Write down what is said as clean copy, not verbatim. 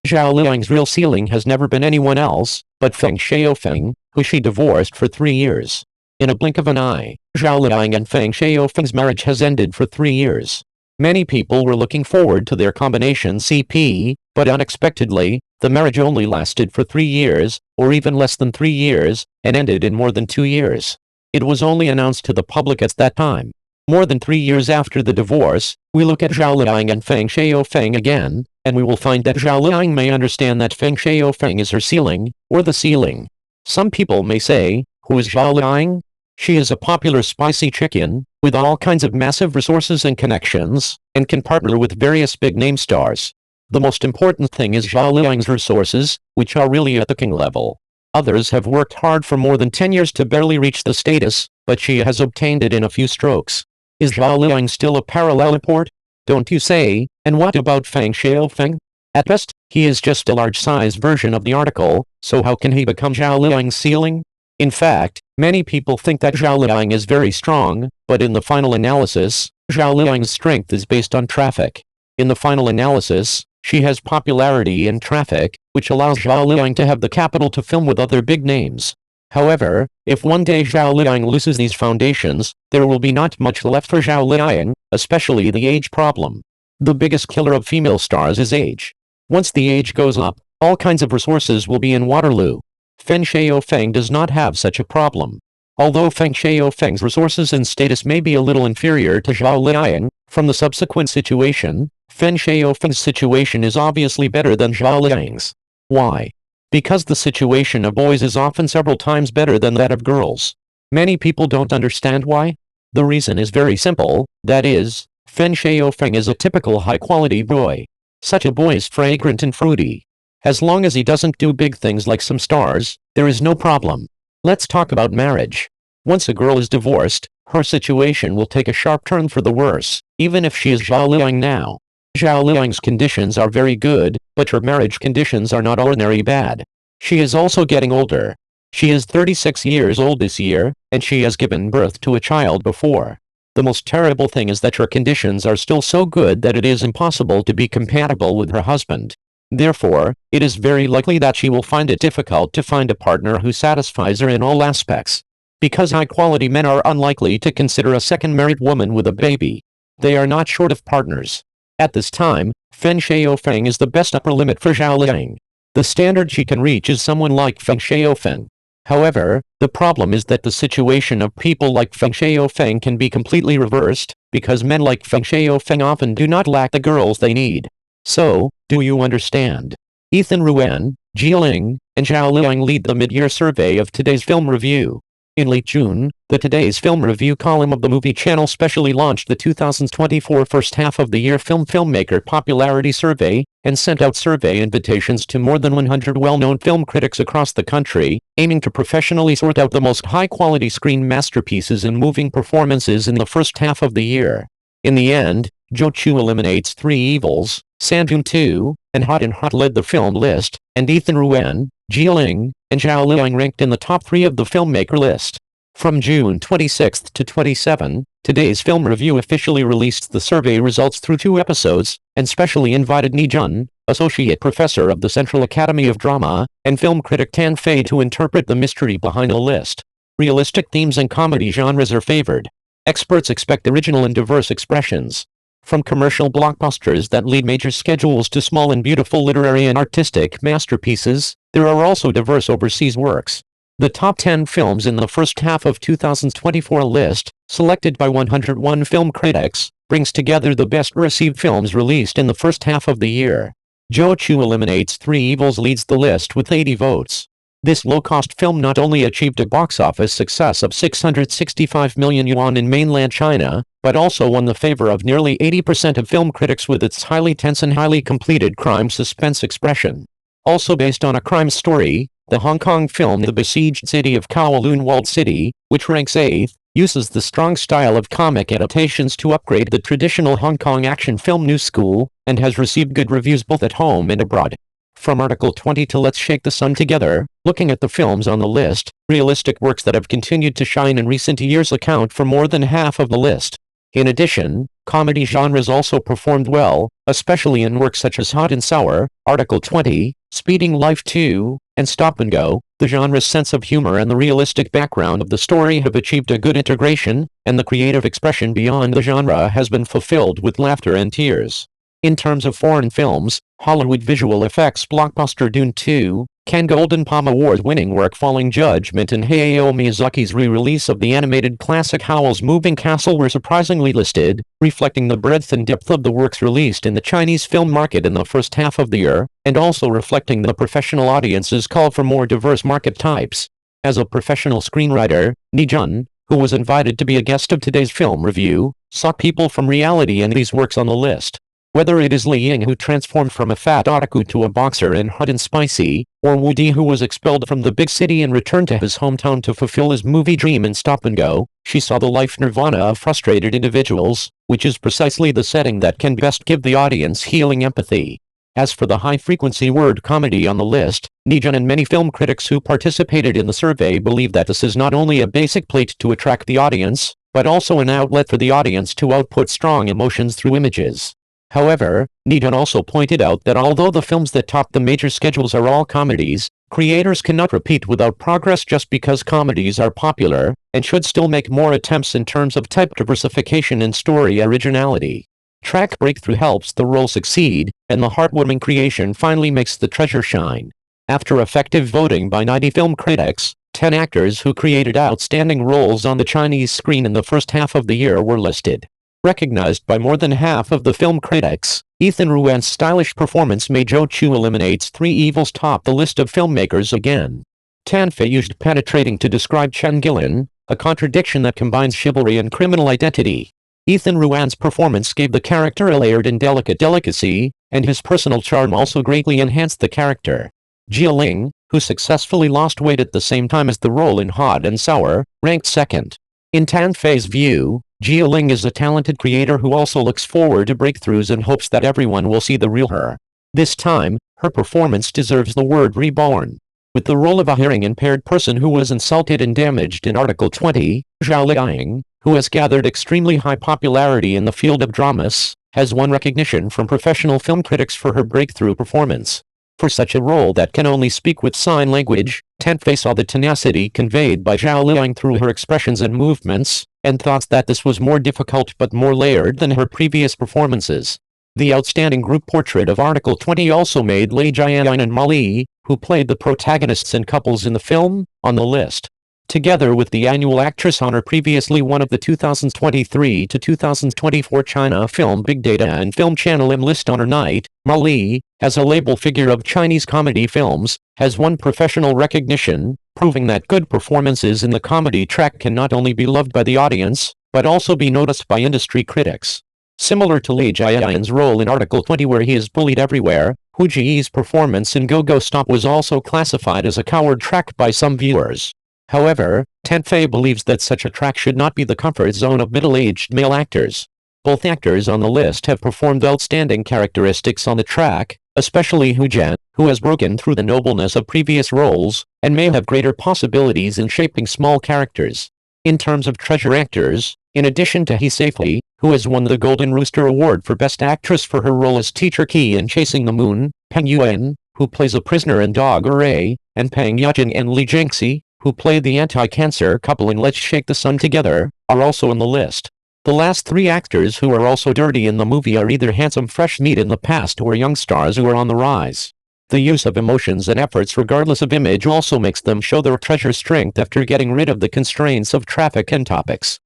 Zhao Liying's real ceiling has never been anyone else but Feng Shaofeng, who she divorced for 3 years. In a blink of an eye, Zhao Liying and Feng Shaofeng's marriage has ended for 3 years. Many people were looking forward to their combination CP, but unexpectedly, the marriage only lasted for 3 years, or even less than 3 years, and ended in more than 2 years. It was only announced to the public at that time. More than 3 years after the divorce, we look at Zhao Liying and Feng Shaofeng again, and we will find that Zhao Liying may understand that Feng Shaofeng is her ceiling, or the ceiling. Some people may say, who is Zhao Liying? She is a popular spicy chicken, with all kinds of massive resources and connections, and can partner with various big-name stars. The most important thing is Zhao Liying's resources, which are really at the king level. Others have worked hard for more than 10 years to barely reach the status, but she has obtained it in a few strokes. Is Zhao Liying still a parallel import? Don't you say? And what about Feng Shaofeng? At best, he is just a large-size version of the article, so how can he become Zhao Liying's ceiling? In fact, many people think that Zhao Liying is very strong, but in the final analysis, Zhao Liying's strength is based on traffic. In the final analysis, she has popularity and traffic, which allows Zhao Liying to have the capital to film with other big names. However, if one day Zhao Liying loses these foundations, there will be not much left for Zhao Liying, especially the age problem. The biggest killer of female stars is age. Once the age goes up, all kinds of resources will be in Waterloo. Feng Shaofeng does not have such a problem. Although Feng Shaofeng's resources and status may be a little inferior to Zhao Liying, from the subsequent situation, Feng Shaofeng's situation is obviously better than Zhao Liying's. Why? Because the situation of boys is often several times better than that of girls. Many people don't understand why. The reason is very simple, that is, Feng Shaofeng is a typical high-quality boy. Such a boy is fragrant and fruity. As long as he doesn't do big things like some stars, there is no problem. Let's talk about marriage. Once a girl is divorced, her situation will take a sharp turn for the worse, even if she is Zhao Liying now. Zhao Liying's conditions are very good, but her marriage conditions are not ordinary bad. She is also getting older. She is 36 years old this year, and she has given birth to a child before. The most terrible thing is that her conditions are still so good that it is impossible to be compatible with her husband. Therefore, it is very likely that she will find it difficult to find a partner who satisfies her in all aspects. Because high-quality men are unlikely to consider a second married woman with a baby. They are not short of partners. At this time, Feng Shaofeng is the best upper limit for Zhao Liying. The standard she can reach is someone like Feng Shaofeng. However, the problem is that the situation of people like Feng Shaofeng can be completely reversed, because men like Feng Shaofeng often do not lack the girls they need. So, do you understand? Ethan Ruan, Jia Ling, and Zhao Liying lead the mid-year survey of Today's Film Review. In late June, the Today's Film Review column of the Movie Channel specially launched the 2024 First Half of the Year Filmmaker Popularity Survey, and sent out survey invitations to more than 100 well-known film critics across the country, aiming to professionally sort out the most high-quality screen masterpieces and moving performances in the first half of the year. In the end, Zhou Chu eliminates 3 Evils, Sandune 2, and Hot and Hot led the film list, and Ethan Ruan, Jia Ling, and Zhao Liying ranked in the top 3 of the filmmaker list. From June 26 to 27, Today's Film Review officially released the survey results through 2 episodes, and specially invited Ni Jun, Associate Professor of the Central Academy of Drama, and film critic Tan Fei to interpret the mystery behind the list. Realistic themes and comedy genres are favored. Experts expect original and diverse expressions. From commercial blockbusters that lead major schedules to small and beautiful literary and artistic masterpieces, there are also diverse overseas works. The top 10 films in the first half of 2024 list, selected by 101 film critics, brings together the best-received films released in the first half of the year. Zhou Chu eliminates 3 Evils leads the list with 80 votes. This low-cost film not only achieved a box office success of 665 million yuan in mainland China, but also won the favor of nearly 80% of film critics with its highly tense and highly completed crime suspense expression. Also based on a crime story, the Hong Kong film The Besieged City of Kowloon Walled City, which ranks 8th, uses the strong style of comic adaptations to upgrade the traditional Hong Kong action film new school, and has received good reviews both at home and abroad. From Article 20 to Let's Shake the Sun Together, looking at the films on the list, realistic works that have continued to shine in recent years account for more than half of the list. In addition, Comedy genres also performed well, especially in works such as Hot and Sour, Article 20, Speeding Life 2, and Stop and Go. The genre's sense of humor and the realistic background of the story have achieved a good integration, and the creative expression beyond the genre has been fulfilled with laughter and tears. In terms of foreign films, Hollywood visual effects blockbuster Dune 2, Cannes Golden Palm Award-winning work Falling Judgment, and Hayao Miyazaki's re-release of the animated classic Howl's Moving Castle were surprisingly listed, reflecting the breadth and depth of the works released in the Chinese film market in the first half of the year, and also reflecting the professional audience's call for more diverse market types. As a professional screenwriter, Ni Jun, who was invited to be a guest of today's film review, saw people from reality in these works on the list. Whether it is Liying, who transformed from a fat otaku to a boxer in Hot and Spicy, or Wu Di, who was expelled from the big city and returned to his hometown to fulfill his movie dream in Stop and Go, she saw the life nirvana of frustrated individuals, which is precisely the setting that can best give the audience healing empathy. As for the high-frequency word comedy on the list, Ni Jun and many film critics who participated in the survey believe that this is not only a basic plate to attract the audience, but also an outlet for the audience to output strong emotions through images. However, Ni Jun also pointed out that although the films that top the major schedules are all comedies, creators cannot repeat without progress just because comedies are popular, and should still make more attempts in terms of type diversification and story originality. Track breakthrough helps the role succeed, and the heartwarming creation finally makes the treasure shine. After effective voting by 90 film critics, 10 actors who created outstanding roles on the Chinese screen in the first half of the year were listed. Recognized by more than half of the film critics, Ethan Ruan's stylish performance made Zhou Chu eliminates Three Evils top the list of filmmakers again. Tan Fei used penetrating to describe Chen Gillen, a contradiction that combines chivalry and criminal identity. Ethan Ruan's performance gave the character a layered and delicate delicacy, and his personal charm also greatly enhanced the character. Jia Ling, who successfully lost weight at the same time as the role in Hot and Sour, ranked second. In Tan Fei's view, Jia Ling is a talented creator who also looks forward to breakthroughs and hopes that everyone will see the real her. This time, her performance deserves the word reborn. With the role of a hearing-impaired person who was insulted and damaged in Article 20, Zhao Liying, who has gathered extremely high popularity in the field of dramas, has won recognition from professional film critics for her breakthrough performance. For such a role that can only speak with sign language, Tan Fei saw the tenacity conveyed by Zhao Liying through her expressions and movements, and thought that this was more difficult but more layered than her previous performances. The outstanding group portrait of Article 20 also made Lei Jiayin and Ma Li, who played the protagonists and couples in the film, on the list. Together with the annual actress honor previously won of the 2023 to 2024 China Film Big Data and Film Channel M List Honor Night, Ma Li, as a label figure of Chinese comedy films, has won professional recognition, proving that good performances in the comedy track can not only be loved by the audience, but also be noticed by industry critics. Similar to Lei Jiayin's role in Article 20 where he is bullied everywhere, Hu Ji's performance in Go Go Stop was also classified as a coward track by some viewers. However, Tan Fei believes that such a track should not be the comfort zone of middle-aged male actors. Both actors on the list have performed outstanding characteristics on the track, especially Hu Jian, who has broken through the nobleness of previous roles, and may have greater possibilities in shaping small characters. In terms of treasure actors, in addition to He Safely, who has won the Golden Rooster Award for Best Actress for her role as Teacher Qi in Chasing the Moon, Peng Yuan, who plays a prisoner in Dog Array, and Pang Yajin and Li Jingxi, who played the anti-cancer couple in Let's Shake the Sun Together, are also on the list. The last three actors who are also dirty in the movie are either handsome fresh meat in the past or young stars who are on the rise. The use of emotions and efforts regardless of image also makes them show their treasure strength after getting rid of the constraints of traffic and topics.